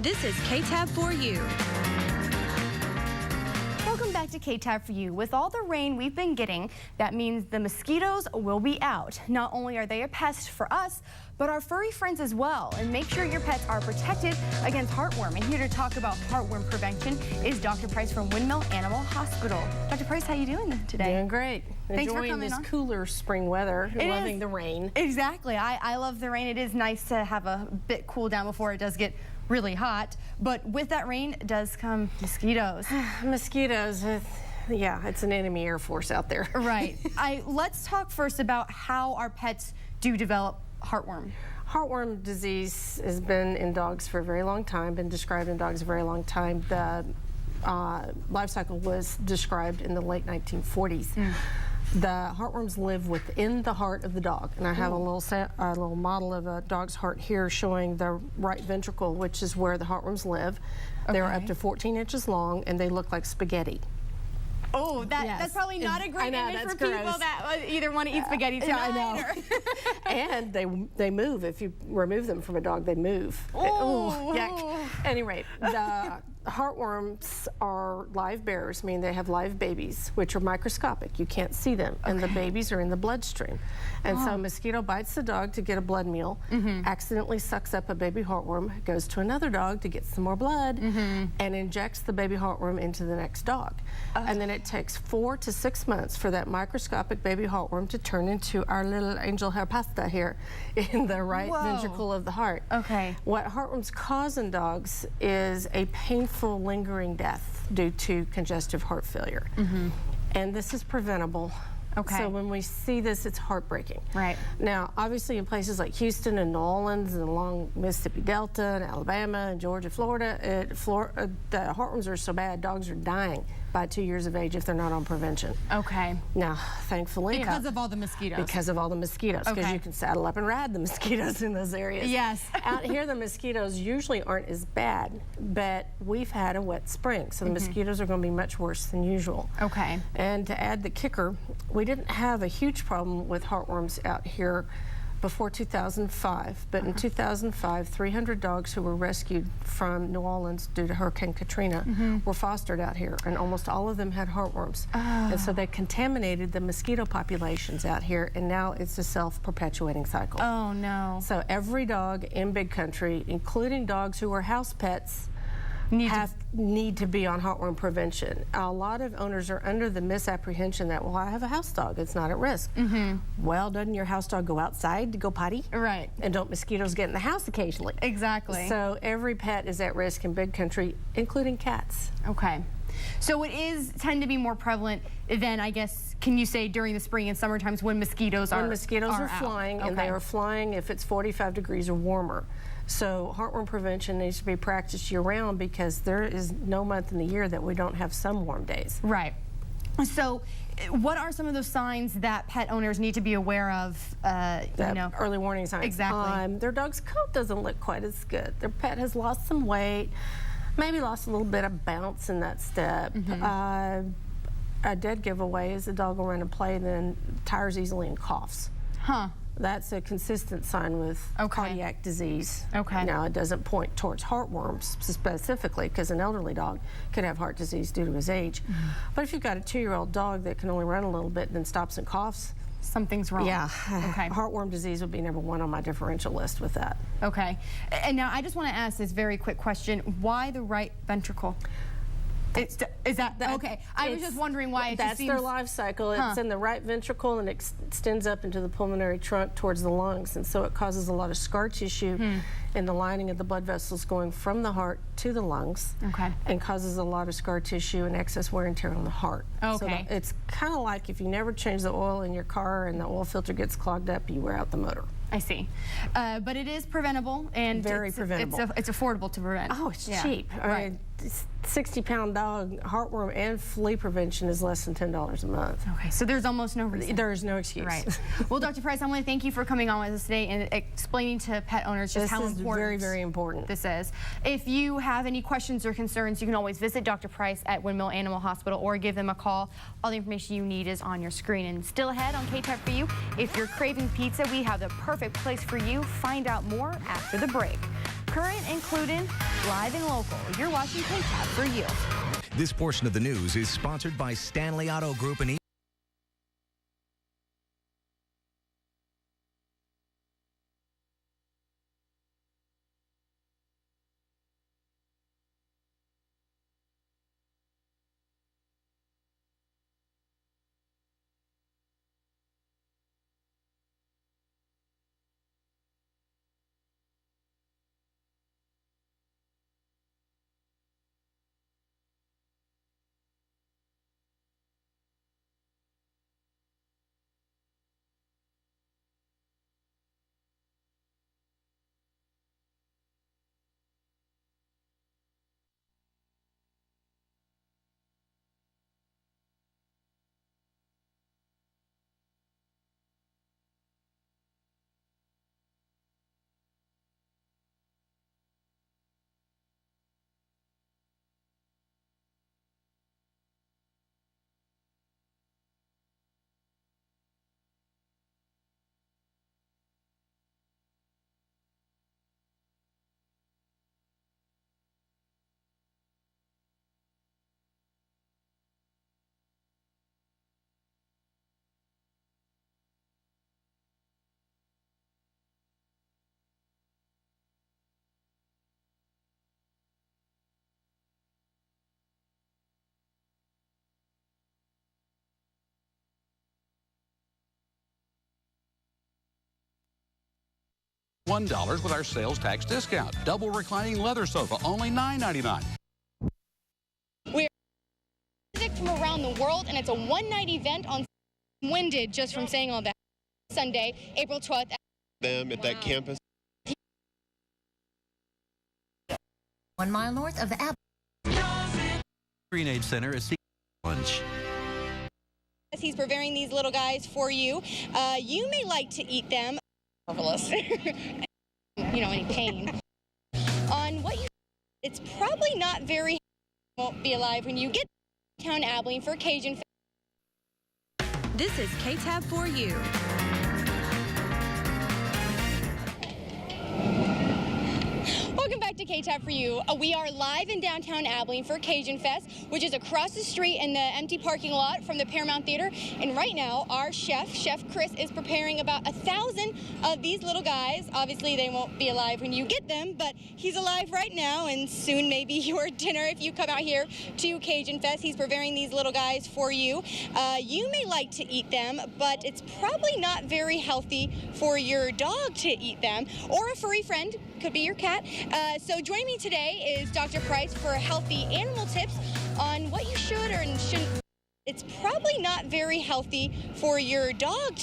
This is KTAB for you. Welcome back to KTAB for you. With all the rain we've been getting, that means the mosquitoes will be out. Not only are they a pest for us, but our furry friends as well. And make sure your pets are protected against heartworm. And here to talk about heartworm prevention is Dr. Price from Windmill Animal Hospital. Dr. Price, how you doing today? Doing great. Thanks for Enjoying coming this on. cooler spring weather. Loving the rain. Exactly. I love the rain. It is nice to have a bit cool down before it does get really hot. But with that rain does come mosquitoes. Mosquitoes. Yeah, it's an enemy air force out there. Right. Let's talk first about how our pets do develop heartworm. Heartworm disease has been in dogs for a very long time, been described in dogs a very long time. The life cycle was described in the late 1940s. The heartworms live within the heart of the dog, and I have a little model of a dog's heart here showing the right ventricle, which is where the heartworms live. They're up to 14 inches long, and they look like spaghetti. Oh, that's probably not a great image for people that either want to eat spaghetti tonight. Yeah, I know. And they move. If you remove them from a dog, they move. Oh, yuck. At any rate, the heartworms are live bearers, meaning they have live babies, which are microscopic. You can't see them, and the babies are in the bloodstream. And so a mosquito bites the dog to get a blood meal, accidentally sucks up a baby heartworm, goes to another dog to get some more blood, and injects the baby heartworm into the next dog. And then it takes 4 to 6 months for that microscopic baby heartworm to turn into our little angel hair pasta here in the right ventricle of the heart. Okay. What heartworms cause in dogs is a painful lingering death due to congestive heart failure. And this is preventable. Okay. So when we see this, it's heartbreaking. Right. Now, obviously in places like Houston and New Orleans and along Mississippi Delta and Alabama and Georgia, Florida, the heartworms are so bad, dogs are dying by 2 years of age if they're not on prevention. Okay. Now, thankfully. Because of all the mosquitoes. Because of all the mosquitoes. Because you can saddle up and ride the mosquitoes in those areas. Yes. Out here, the mosquitoes usually aren't as bad, but we've had a wet spring, so the mosquitoes are going to be much worse than usual. Okay. And to add the kicker, we didn't have a huge problem with heartworms out here before 2005, but in 2005, 300 dogs who were rescued from New Orleans due to Hurricane Katrina were fostered out here, and almost all of them had heartworms. And so they contaminated the mosquito populations out here, and now it's a self-perpetuating cycle. Oh, no. So every dog in Big Country, including dogs who are house pets, need to be on heartworm prevention. A lot of owners are under the misapprehension that, well, I have a house dog, it's not at risk. Well, doesn't your house dog go outside to go potty? Right. And don't mosquitoes get in the house occasionally? Exactly. So every pet is at risk in Big Country, including cats. Okay. So it is tend to be more prevalent than, I guess, can you say during the spring and summer times when mosquitoes are flying, and they are flying if it's 45 degrees or warmer. So heartworm prevention needs to be practiced year-round because there is no month in the year that we don't have some warm days. Right. So what are some of those signs that pet owners need to be aware of, early warning signs. Exactly. Their dog's coat doesn't look quite as good. Their pet has lost some weight, maybe lost a little bit of bounce in that step. A dead giveaway is the dog will run and play and then tires easily and coughs. Huh. That's a consistent sign with cardiac disease. Okay. Now, it doesn't point towards heartworms specifically because an elderly dog could have heart disease due to his age. But if you've got a 2-year-old dog that can only run a little bit and then stops and coughs, something's wrong. Yeah. Okay. Heartworm disease would be #1 on my differential list with that. Okay. And now I just want to ask this very quick question. Why the right ventricle? Is that okay? I was just wondering why it just seems... That's their life cycle. It's in the right ventricle and it extends up into the pulmonary trunk towards the lungs, and so it causes a lot of scar tissue in the lining of the blood vessels going from the heart to the lungs, and causes a lot of scar tissue and excess wear and tear on the heart. Okay. So it's kind of like if you never change the oil in your car and the oil filter gets clogged up, you wear out the motor. I see. But it is preventable, and very preventable. It's affordable to prevent. Oh, it's cheap. Right. 60-pound dog heartworm and flea prevention is less than $10 a month. Okay, so there's almost no reason. There is no excuse. Right. Well, Dr. Price, I want to thank you for coming on with us today and explaining to pet owners just how important very, very important this is. If you have any questions or concerns, you can always visit Dr. Price at Windmill Animal Hospital or give them a call. All the information you need is on your screen. And still ahead on KTAB for you, if you're craving pizza, we have the perfect place for you. Find out more after the break. Current including live and local. You're watching KTAB for you. This portion of the news is sponsored by Stanley Auto Group and $1 with our sales tax discount. Double reclining leather sofa, only $9.99. We're from around the world, and it's a one-night event on winded just from saying all that. Sunday, April 12th. Them at that campus. 1 mile north of the Apple. Green Aid Center is seeking lunch. He's preparing these little guys for you. You may like to eat them. Marvelous. Any pain. On what you, it's probably not very, won't be alive when you get downtown Abilene for Cajun. This is KTAB for you. Welcome back to KTAB for you. We are live in downtown Abilene for Cajun Fest, which is across the street in the empty parking lot from the Paramount Theater. And right now, our Chef Chris, is preparing about 1,000 of these little guys. Obviously, they won't be alive when you get them, but he's alive right now, and soon may be your dinner if you come out here to Cajun Fest. He's preparing these little guys for you. You may like to eat them, but it's probably not very healthy for your dog to eat them, or a furry friend. Could be your cat. So joining me today is Dr. Price for healthy animal tips on what you should or shouldn't. It's probably not very healthy for your dog.